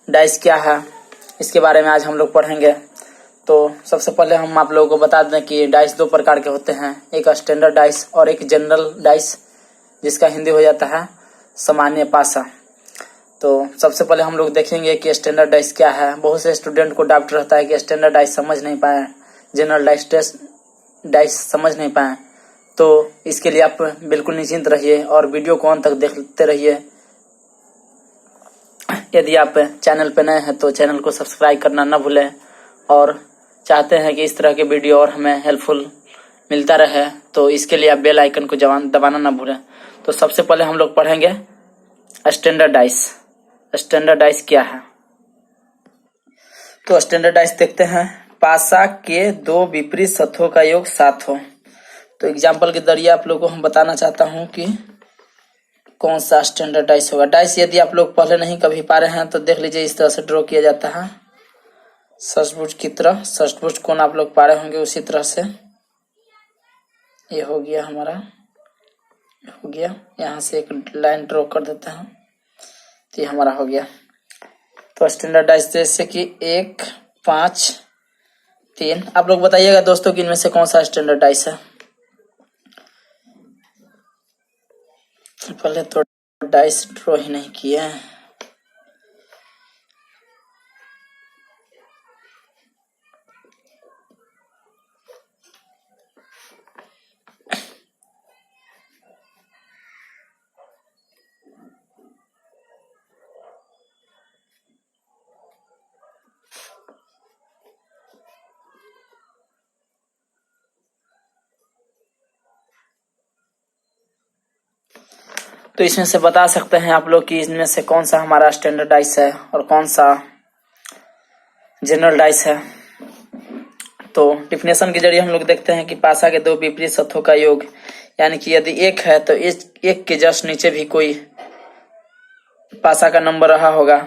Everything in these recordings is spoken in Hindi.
डाइस क्या है, इसके बारे में आज हम लोग पढ़ेंगे। तो सबसे पहले हम आप लोगों को बता दें कि डाइस दो प्रकार के होते हैं, एक स्टैंडर्ड डाइस और एक जनरल डाइस, जिसका हिंदी हो जाता है सामान्य पासा। तो सबसे पहले हम लोग देखेंगे कि स्टैंडर्ड डाइस क्या है। बहुत से स्टूडेंट को डाउट रहता है कि स्टैंडर्ड डाइस समझ नहीं पाए, जनरल डाइस समझ नहीं पाए, तो इसके लिए आप बिल्कुल निश्चिंत रहिए और वीडियो को अंत तक देखते रहिए। यदि आप चैनल पर नए हैं तो चैनल को सब्सक्राइब करना न भूलें, और चाहते हैं कि इस तरह के वीडियो और हमें हेल्पफुल मिलता रहे तो इसके लिए आप बेल आइकन को दबाना न भूलें। तो सबसे पहले हम लोग पढ़ेंगे स्टैंडर्ड डाइस। स्टैंडर्ड डाइस क्या है? तो स्टैंडर्ड डाइस देखते हैं, पासा के दो विपरीत सतहों का योग 7 हो। तो एग्जाम्पल के जरिए आप लोगों को हम बताना चाहता हूं कि कौन सा स्टैंडर्ड डाइस होगा। डाइस यदि आप लोग पहले नहीं कभी पा रहे हैं तो देख लीजिए, इस तरह से ड्रॉ किया जाता है षष्भुज की तरह। षष्भुज कोण आप लोग पा रहे होंगे उसी तरह से। ये हो गया हमारा, हो गया। यहाँ से एक लाइन ड्रॉ कर देते हैं तो ये हमारा हो गया। तो स्टैंडर्ड डाइस जैसे कि 1, 5, 3। आप लोग बताइएगा दोस्तों कि इनमें से कौन सा स्टैंडर्ड डाइस है। पहले तो डाइस ड्रॉ ही नहीं किया है। तो इसमें से बता सकते हैं आप लोग कि इनमें से कौन सा हमारा स्टैंडर्ड डाइस है और कौन सा जनरल डाइस है। तो डिफिनेशन के जरिए हम लोग देखते हैं कि पासा के दो विपरीत सतहों का योग, यानी कि यदि 1 है तो इस 1 के जस्ट नीचे भी कोई पासा का नंबर रहा होगा,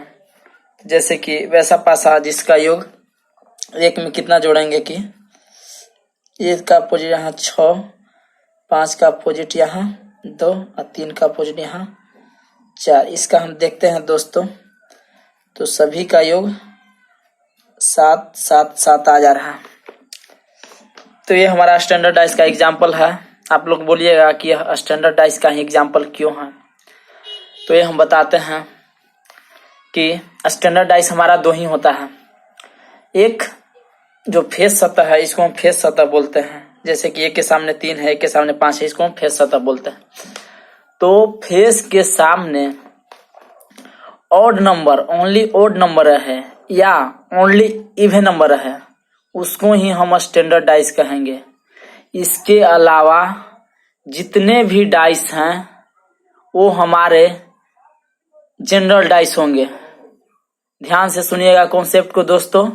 जैसे कि वैसा पासा जिसका योग 1 में कितना जोड़ेंगे कि 1 का अपोजिट यहाँ 6, 5 का अपोजिट यहाँ 2 और 3 का अपोजिट यहाँ 4। इसका हम देखते हैं दोस्तों, तो सभी का योग 7, 7, 7 आ जा रहा है। तो ये हमारा स्टैंडर्ड डाइस का एग्जाम्पल है। आप लोग बोलिएगा कि यह स्टैंडर्ड डाइस का ही एग्जाम्पल क्यों है। तो ये हम बताते हैं कि स्टैंडर्ड डाइस हमारा 2 ही होता है। एक जो फेस सतह है, इसको हम फेस सतह बोलते हैं। जैसे कि 1 के सामने 3 है, 1 के सामने 5 है, इसको हम फेस सतह बोलते हैं। तो फेस के सामने odd number, only odd number है या ओनली इवन नंबर है, उसको ही हम स्टैंडर्ड डाइस कहेंगे। इसके अलावा जितने भी डाइस हैं वो हमारे जनरल डाइस होंगे। ध्यान से सुनिएगा कॉन्सेप्ट को दोस्तों।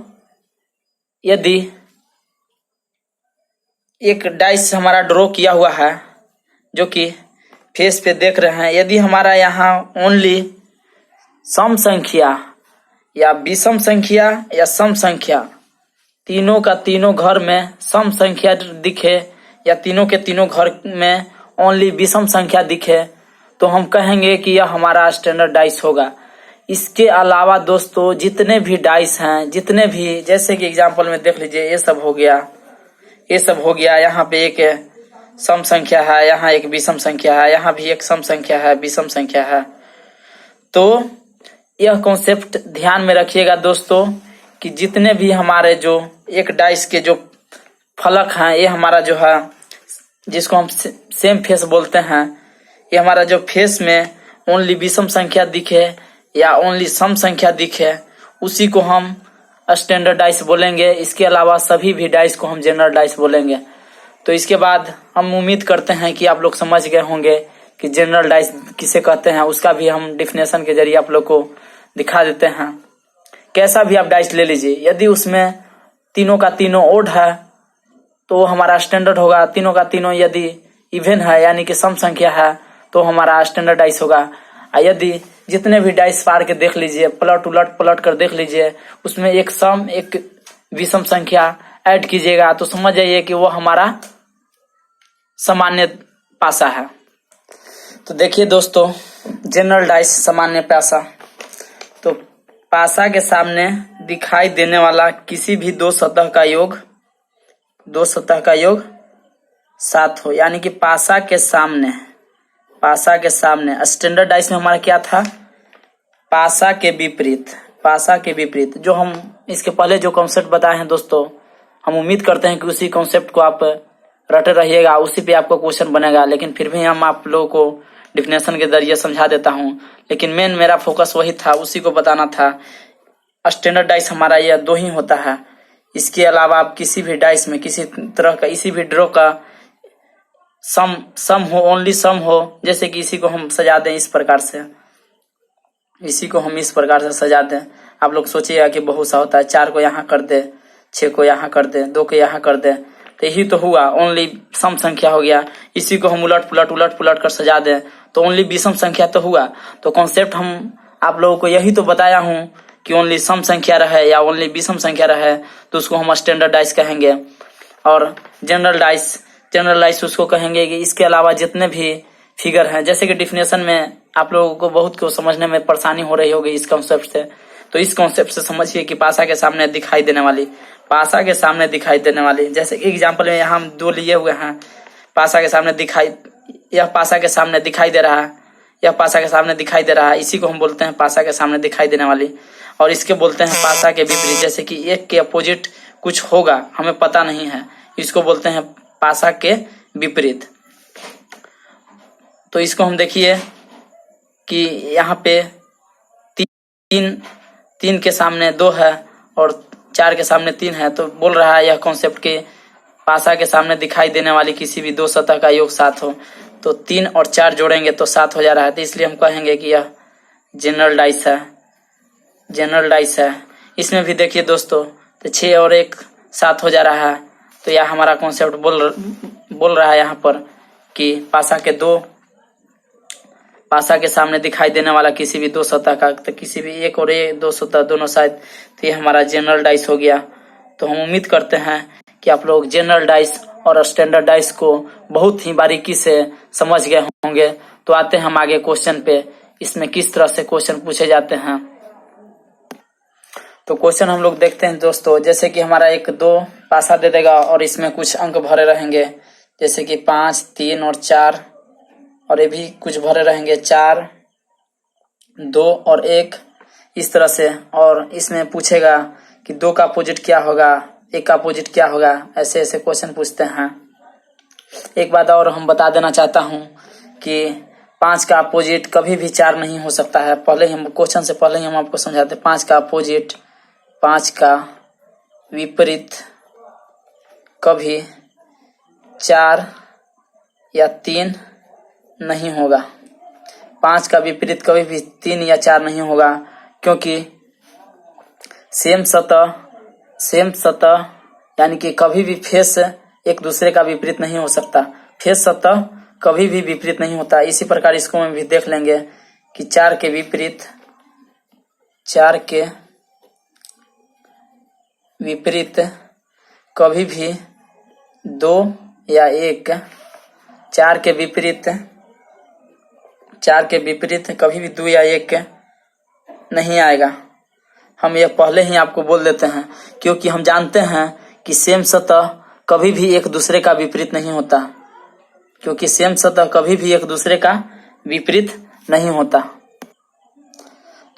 यदि एक डाइस हमारा ड्रॉ किया हुआ है जो कि फेस पे देख रहे हैं, यदि हमारा यहाँ ओनली सम संख्या या विषम संख्या या सम संख्या, तीनों का तीनों घर में सम संख्या दिखे या तीनों के तीनों घर में ओनली विषम संख्या दिखे, तो हम कहेंगे कि यह हमारा स्टैंडर्ड डाइस होगा। इसके अलावा दोस्तों जितने भी डाइस हैं, जितने भी, जैसे कि एग्जांपल में देख लीजिए, ये सब हो गया, ये सब हो गया। यहाँ पे एक सम संख्या है, यहाँ एक विषम संख्या है, यहाँ भी एक सम संख्या है, विषम संख्या है। तो यह कॉन्सेप्ट ध्यान में रखिएगा दोस्तों कि जितने भी हमारे जो एक डाइस के जो फलक हैं, ये हमारा जो है, जिसको हम सेम फेस बोलते हैं, ये हमारा जो फेस में ओनली विषम संख्या दिखे या ओनली सम संख्या दिखे, उसी को हम स्टैंडर्ड डाइस बोलेंगे। इसके अलावा सभी भी डाइस को हम जनरल डाइस बोलेंगे। तो इसके बाद हम उम्मीद करते हैं कि आप लोग समझ गए होंगे कि जनरल डाइस किसे कहते हैं। उसका भी हम डिफिनेशन के जरिए आप लोग को दिखा देते हैं। कैसा भी आप डाइस ले लीजिए, यदि उसमें तीनों का तीनों ओड है तो हमारा स्टैंडर्ड होगा। तीनों का तीनों यदि इवन है यानी कि सम संख्या है तो हमारा स्टैंडर्ड डाइस होगा। यदि जितने भी डाइस पार के देख लीजिए, पलट उलट पलट कर देख लीजिए, उसमें एक सम एक विषम संख्या ऐड कीजिएगा तो समझ जाइए कि वो हमारा सामान्य पासा है। तो देखिए दोस्तों, जनरल डाइस सामान्य पासा। तो पासा के सामने दिखाई देने वाला किसी भी दो सतह का योग 7 हो, यानी कि पासा के सामने स्टैंडर्ड डाइस में हमारा क्या था, पासा के विपरीत। जो हम इसके पहले जो कॉन्सेप्ट बताए हैं दोस्तों, हम उम्मीद करते हैं कि उसी कॉन्सेप्ट को आप रटे रहिएगा, उसी पे आपको क्वेश्चन बनेगा। लेकिन फिर भी हम आप लोगों को डिफिनेशन के जरिए समझा देता हूं, लेकिन मेन मेरा फोकस वही था, उसी को बताना था। स्टैंडर्ड डाइस हमारा यह 2 ही होता है। इसके अलावा आप किसी भी डाइस में किसी तरह का इसी भी ड्रॉ का सम हो, ओनली सम हो, जैसे कि इसी को हम सजा दें इस प्रकार से, सजा दें। आप लोग सोचिएगा कि बहुत सा होता है, 4 को यहाँ कर दे, 6 को यहाँ कर दे, 2 को यहाँ कर दे, तो यही तो हुआ, ओनली सम संख्या हो गया। इसी को हम उलट पुलट कर सजा दें तो ओनली विषम संख्या तो हुआ। तो कॉन्सेप्ट हम आप लोगों को यही तो बताया हूं कि ओनली सम संख्या रहे या ओनली विषम संख्या रहे तो उसको हम स्टैंडर्ड डाइस कहेंगे। और जनरल डाइस उसको कहेंगे कि इसके अलावा जितने भी फिगर हैं, जैसे कि डिफिनेशन में आप लोगों को बहुत को समझने में परेशानी हो रही होगी इस कॉन्सेप्ट से, तो इस कॉन्सेप्ट से समझिए कि पासा के सामने दिखाई देने वाली, जैसे कि एग्जांपल में यहाँ हम 2 लिए हुए हैं। यह पासा के सामने दिखाई दे रहा है, इसी को हम बोलते हैं पासा के सामने दिखाई देने वाली। और इसके बोलते हैं पासा के विपरीत, जैसे कि एक के अपोजिट कुछ होगा, हमें पता नहीं है, इसको बोलते हैं पासा के विपरीत। तो इसको हम देखिए कि यहाँ पे 3 के सामने 2 है और 4 के सामने 3 है, तो बोल रहा है यह कॉन्सेप्ट के पासा के सामने दिखाई देने वाली किसी भी 2 सतह का योग 7 हो। तो 3 और 4 जोड़ेंगे तो 7 हो जा रहा है, तो इसलिए हम कहेंगे कि यह जनरल डाइस है। इसमें भी देखिए दोस्तों, तो 6 और 1 7 हो जा रहा है। तो यह हमारा कॉन्सेप्ट बोल रहा है यहाँ पर कि पासा के सामने दिखाई देने वाला किसी भी 2 सतह का, तो किसी भी 1 और 2 सतह दोनों साइड, तो ये हमारा जनरल डाइस हो गया। तो हम उम्मीद करते हैं कि आप लोग जनरल डाइस और स्टैंडर्ड डाइस को बहुत ही बारीकी से समझ गए होंगे। तो आते हैं हम आगे क्वेश्चन पे, इसमें किस तरह से क्वेश्चन पूछे जाते हैं। तो क्वेश्चन हम लोग देखते हैं दोस्तों, जैसे कि हमारा एक 2 पासा दे देगा और इसमें कुछ अंक भरे रहेंगे, जैसे कि 5, 3 और 4, और ये भी कुछ भरे रहेंगे 4, 2 और 1, इस तरह से। और इसमें पूछेगा कि 2 का अपोजिट क्या होगा, 1 का अपोजिट क्या होगा, ऐसे ऐसे क्वेश्चन पूछते हैं। एक बात और हम बता देना चाहता हूं कि 5 का अपोजिट कभी भी 4 नहीं हो सकता है। क्वेश्चन से पहले ही हम आपको समझाते हैं, 5 का अपोजिट, 5 का विपरीत कभी 4 या 3 नहीं होगा। 5 का विपरीत कभी भी 3 या 4 नहीं होगा, क्योंकि सेम सतह यानी कि कभी भी फेस एक दूसरे का विपरीत नहीं हो सकता। फेस सतह कभी भी विपरीत नहीं होता। इसी प्रकार इसको हम भी देख लेंगे कि 4 के विपरीत कभी भी 2 या 1, 4 के विपरीत कभी भी 2 या 1 नहीं आएगा। हम यह पहले ही आपको बोल देते हैं, क्योंकि हम जानते हैं कि सेम सतह कभी भी एक दूसरे का विपरीत नहीं होता, तो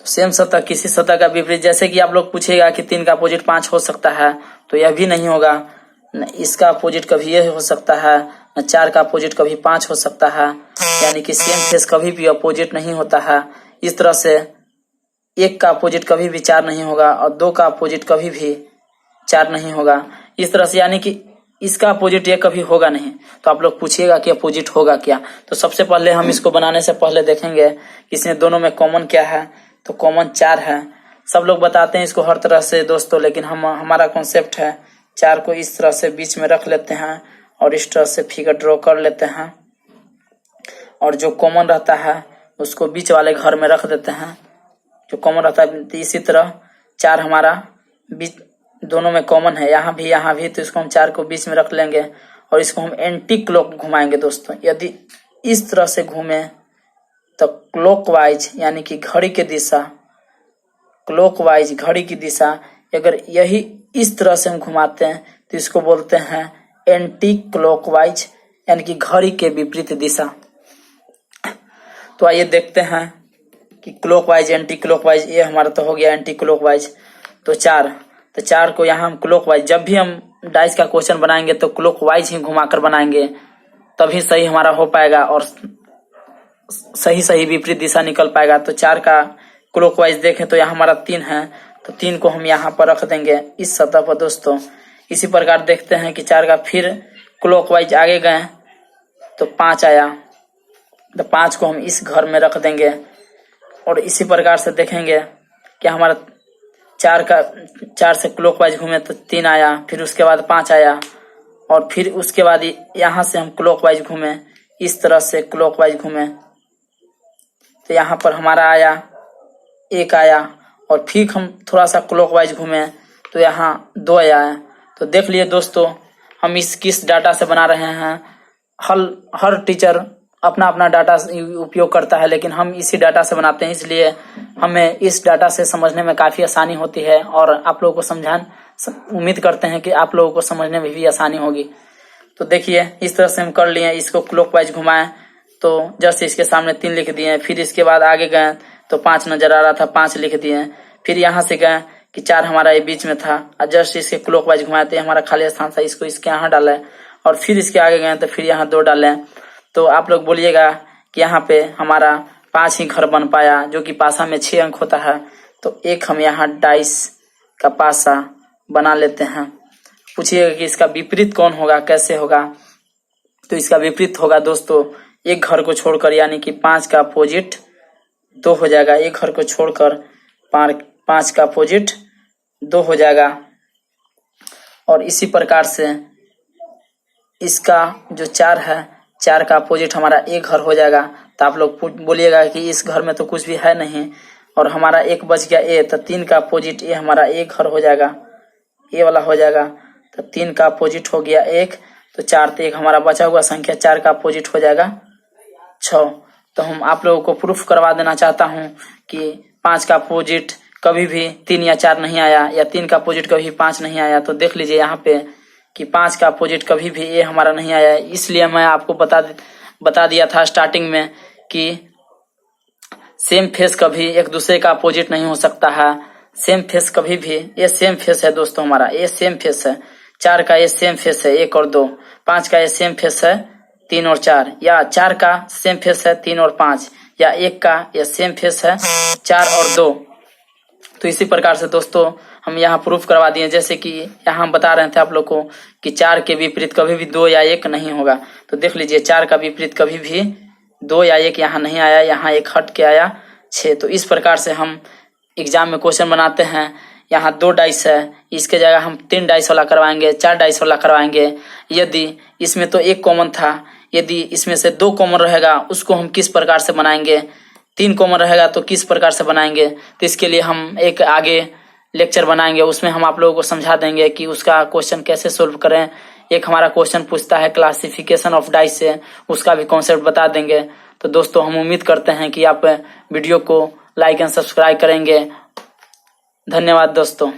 सेम सतह किसी सतह का विपरीत, जैसे कि आप लोग पूछेगा कि 3 का अपोजिट 5 हो सकता है, तो यह भी नहीं होगा। न इसका अपोजिट कभी ये हो सकता है, न 4 का अपोजिट कभी 5 हो सकता है, यानी कि सेम फेस कभी भी अपोजिट नहीं होता है। इस तरह से 1 का अपोजिट कभी भी 4 नहीं होगा और 2 का अपोजिट कभी भी 4 नहीं होगा। इस तरह से यानी कि इसका अपोजिट ये कभी होगा नहीं। तो आप लोग पूछिएगा कि अपोजिट होगा क्या, तो सबसे पहले हम इसको बनाने से पहले देखेंगे कि इसमें दोनों में कॉमन क्या है। तो कॉमन 4 है। सब लोग बताते हैं इसको हर तरह से दोस्तों, लेकिन हमारा कॉन्सेप्ट है 4 को इस तरह से बीच में रख लेते हैं और इस तरह से फिगर ड्रॉ कर लेते हैं, और जो कॉमन रहता है उसको बीच वाले घर में रख देते हैं। जो कॉमन रहता है इसी तरह 4 हमारा बीच दोनों में कॉमन है, यहाँ भी, तो इसको हम 4 को बीच में रख लेंगे और इसको हम एंटी क्लॉक घुमाएंगे दोस्तों। यदि इस तरह से घूमे तो क्लॉकवाइज यानी कि घड़ी के दिशा क्लॉकवाइज घड़ी की दिशा अगर यही इस तरह से हम घुमाते हैं तो इसको बोलते हैं एंटी क्लॉकवाइज, यानी कि घड़ी के विपरीत दिशा। तो आइए देखते हैं कि क्लॉकवाइज एंटी क्लॉकवाइज, ये हमारा तो हो गया एंटी क्लॉकवाइज। तो 4 को यहाँ हम क्लॉकवाइज, जब भी हम डाइस का क्वेश्चन बनाएंगे तो क्लॉकवाइज ही घुमाकर बनाएंगे, तभी सही हमारा हो पाएगा और सही विपरीत दिशा निकल पाएगा। तो 4 का क्लॉकवाइज देखें तो यहाँ हमारा 3 है, तो 3 को हम यहाँ पर रख देंगे इस सतह पर दोस्तों। इसी प्रकार देखते हैं कि 4 का फिर क्लॉकवाइज आगे गए तो 5 आया, तो 5 को हम इस घर में रख देंगे। और इसी प्रकार से देखेंगे कि हमारा 4 से क्लॉकवाइज घूमे तो 3 आया, फिर उसके बाद 5 आया, और फिर उसके बाद यहाँ से हम क्लॉकवाइज घूमे, इस तरह से क्लॉकवाइज घूमे तो यहाँ पर हमारा आया 1 आया, और फिर हम थोड़ा सा क्लॉकवाइज घूमे तो यहाँ 2 आया। तो देख लिए दोस्तों, हम किस डाटा से बना रहे हैं। हर टीचर अपना अपना डाटा उपयोग करता है, लेकिन हम इसी डाटा से बनाते हैं, इसलिए हमें इस डाटा से समझने में काफ़ी आसानी होती है और आप लोगों को उम्मीद करते हैं कि आप लोगों को समझने में भी आसानी होगी। तो देखिए इस तरह से हम कर लिए, इसको क्लॉकवाइज घुमाएं तो जस्ट इसके सामने 3 लिख दिए, फिर इसके बाद आगे गए तो 5 नजर आ रहा था, 5 लिख दिए, फिर यहाँ से गए कि 4 हमारा ये बीच में था, और जस्ट इसके क्लॉकवाइज घुमाए तो हमारा खाली स्थान था, इसको इसके यहाँ डाले, और फिर इसके आगे गए तो फिर यहाँ 2 डाले। तो आप लोग बोलिएगा कि यहाँ पे हमारा 5 ही घर बन पाया, जो कि पासा में 6 अंक होता है। तो एक हम यहाँ डाइस का पासा बना लेते हैं। पूछिएगा कि इसका विपरीत कौन होगा, कैसे होगा। तो इसका विपरीत होगा दोस्तों, एक घर को छोड़कर, यानी कि 5 का अपोजिट 2 हो जाएगा। एक घर को छोड़कर 5 का अपोजिट 2 हो जाएगा। और इसी प्रकार से इसका जो 4 है, 4 का अपोजिट हमारा एक घर हो जाएगा। तो आप लोग बोलिएगा कि इस घर में तो कुछ भी है नहीं, और हमारा 1 बच गया ए, तो 3 का अपोजिट ए हमारा एक घर हो जाएगा, ए वाला हो जाएगा। तो 3 का अपोजिट हो गया 1, तो 4 तो 1 हमारा बचा हुआ संख्या 4 का अपोजिट हो जाएगा 6। तो हम आप लोगों को प्रूफ करवा देना चाहता हूँ कि 5 का अपोजिट कभी भी 3 या 4 नहीं आया, या 3 का अपोजिट कभी 5 नहीं आया। तो देख लीजिए यहाँ पे कि 5 का अपोजिट कभी भी ए हमारा नहीं आया। इसलिए मैं आपको बता दिया था स्टार्टिंग में कि सेम फेस कभी एक दूसरे का अपोजिट नहीं हो सकता है। सेम फेस कभी भी, ये सेम फेस है दोस्तों हमारा, ये सेम फेस है। 4 का ये सेम फेस है 1 और 2, 5 का ये सेम फेस है 3 और 4, या 4 का सेम फेस है 3 और 5, या 1 का ये सेम फेस है 4 और 2। तो इसी प्रकार से दोस्तों हम यहाँ प्रूफ करवा दिए, जैसे कि यहाँ हम बता रहे थे आप लोग को कि 4 के विपरीत कभी भी 2 या 1 नहीं होगा। तो देख लीजिए 4 का विपरीत कभी भी 2 या 1 यहाँ नहीं आया, यहाँ 1 हट के आया 6। तो इस प्रकार से हम एग्जाम में क्वेश्चन बनाते हैं। यहाँ 2 डाइस है, इसके जगह हम 3 डाइस वाला करवाएंगे, 4 डाइस वाला करवाएंगे। यदि इसमें तो 1 कॉमन था, यदि इसमें से 2 कॉमन रहेगा उसको हम किस प्रकार से बनाएंगे, 3 कॉमन रहेगा तो किस प्रकार से बनाएंगे। तो इसके लिए हम एक आगे लेक्चर बनाएंगे, उसमें हम आप लोगों को समझा देंगे कि उसका क्वेश्चन कैसे सोल्व करें। एक हमारा क्वेश्चन पूछता है क्लासिफिकेशन ऑफ डाइस से, उसका भी कॉन्सेप्ट बता देंगे। तो दोस्तों हम उम्मीद करते हैं कि आप वीडियो को लाइक एंड सब्सक्राइब करेंगे। धन्यवाद दोस्तों।